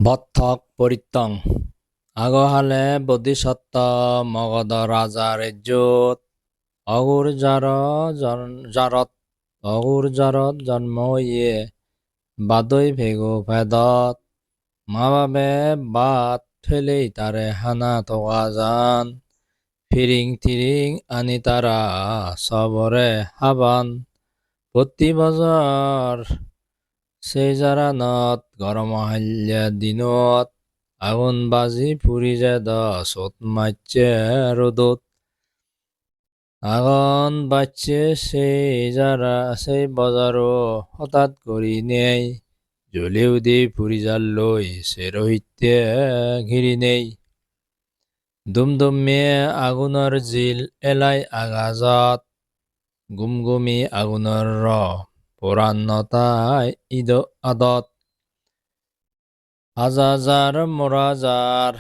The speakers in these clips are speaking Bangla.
বত্থক পরিত্তং আগহালে বোধিসত্ত্ব মগধ রাজার ইজ্জত অগুর জারত জন্ম ইয়ে বাদৈ ভেগো ভেদত মা বাবে বাত ফেলেই তারে হানা থকা যান ফিরিং তিরিং আনি তারা সবরে হাবান প্রতি বছর সেই জারানত গরম হাল্যা দিনত আগুন বাজি পুরি যেদ চোত মারছে রোদত আগুন বাজছে সেই বজারও হঠাৎ করি নেই জ্বলি উদি পুরি জাল লই সে রহিতে ঘিরি নেই দুমদুমিয়ে আগুনের জিল এলাই আগাজত গুমগুমি আগুনের পোড়ান্নতায় ঈদ আদত হাজার মোরাজার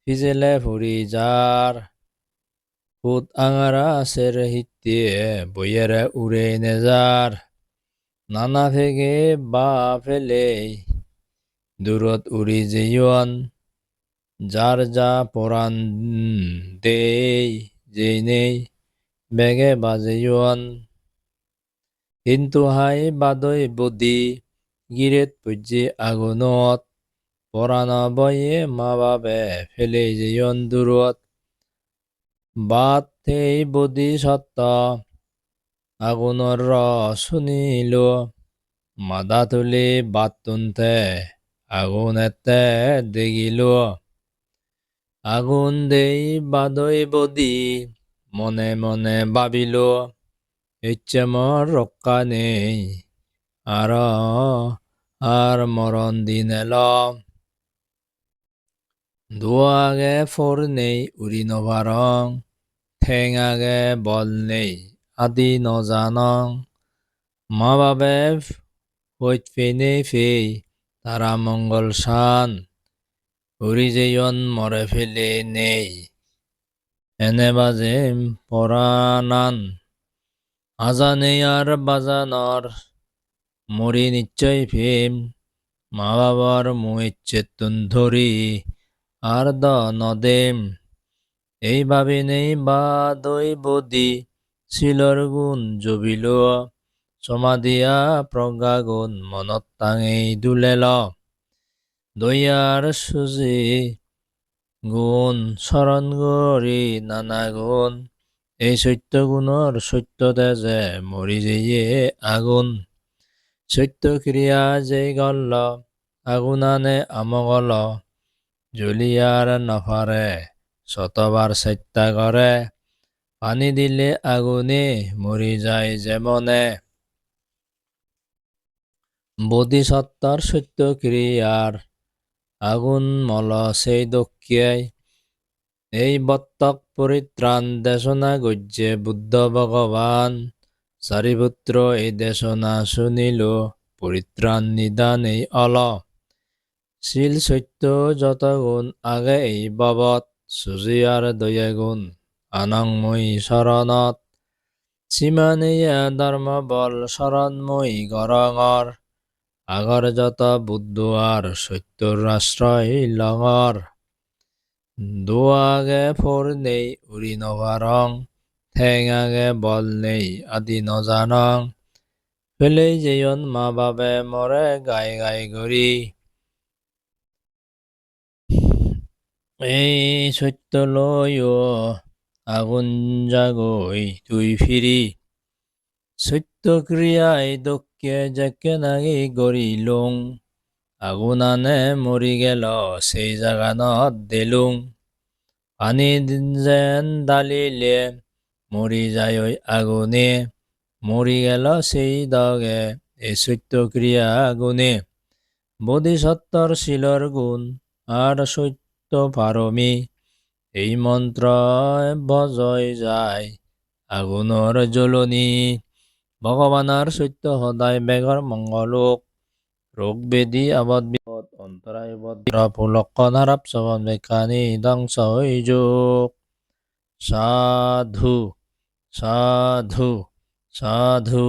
ফিজেলে ফুরি যার ফুট আঙারা সের হিতে বইয়েরে উড়ে নেজার নানা ভেগে বা ফেলে দূরত উড়ি যেয়ন যার যা পরাণ দেই যেই নেই বেগে বাজেয়ন কিন্তু হাই বাদৈ বদি গিরেত পুজি আগুনত পরাণ বয়ে মা বাবে ফেলে যেয়ন দূরত বাত সেই বদি সত্য আগুনৰ শুনিল মাদা তুলি বাত তুনতে আগুন এতে দেখিল আগুন দেই বাদৈ বদি মনে মনে ভাবিল ইচ্ছে মর রক্ষা নেই আর মরণ দিন এল ধোঁয়া আগে ফোর নেই উড়ি নভারং ঠেং আগে বল নেই আদি নজানং মা বাবে হইত ফেনে ফেই তারা মঙ্গল শান উড়ি যেয়ন মরে ফেলে নেই এনে বাজে পরাণান আজানে আর বাজানর মরি নিশ্চয় ফেম মা বাবার মুইচ্ছেতুন ধরি আর নদেম এই ভাবি নেই বাদৈ বদি শিলর গুণ জবিল সমাধিয়া প্রজ্ঞাগুণ মনত টাঙেই দুলেল দয়ার সুজি গুণ স্মরণ করি নানা গুণ এই সত্য গুণর সত্য তেজে মরি যেয়ে আগুন সত্য ক্রিয়া যেই গল্ল আগুন আনে আমগল জ্বলিয়ার নফারে শতবার চেষ্টা করে পানি দিলে আগুনে মরি যায় যেমনে বোধিসত্ত্বর সত্য ক্রিয়ার আগুন মল সেই দক্ষিয়ায় এই বত্তক পরিত্রাণ দেশনা গজ্যে বুদ্ধ ভগবান চারিপুত্র এই দেশনা শুনিল পরিত্রাণ নিদান এই অল শিল সত্য যত গুণ আগে এই বাবত সুজিয়ার দয়া গুণ আনংময়ী শৰণত সীমানেয়া ধর্ম বল শৰণময়ী গৰঙৰ আগৰ যত বুদ্ধ আর সত্যর আশ্রয় লঙর দোয়া আগে ফোর নেই উড়ি নভারং ঠেং আগে বল নেই আদি নজানং ফেলেই যেয়ন মা বাবে মরে গাই গাই গরি এই সত্য লয় আগুন জাগই তুই ফিরি সত্য ক্রিয়ায় দক্ষে যাকে নাগি গরিলুং আগুন আনে মরি গেল সেই জাগানত দিলুং পানি যেন ডালিলে মরি যায় ওই আগুনে মরি গেল সেই দগে এই সত্য ক্রিয়া গুণে বোধিসত্ত্বর শিলর গুণ আর সত্য পারমি এই মন্ত্র বজয় যায় আগুনৰ জ্বলনি ভগৱানৰ সত্য সদায় বেগৰ মংগলোক ৰোগ বেদি আবদ বিপদ অন্তরায় বদ্র পুলক্ষ নারাপ সবন বেকানি ধ্বংস হৈ যোগ সাধু সাধু সাধু।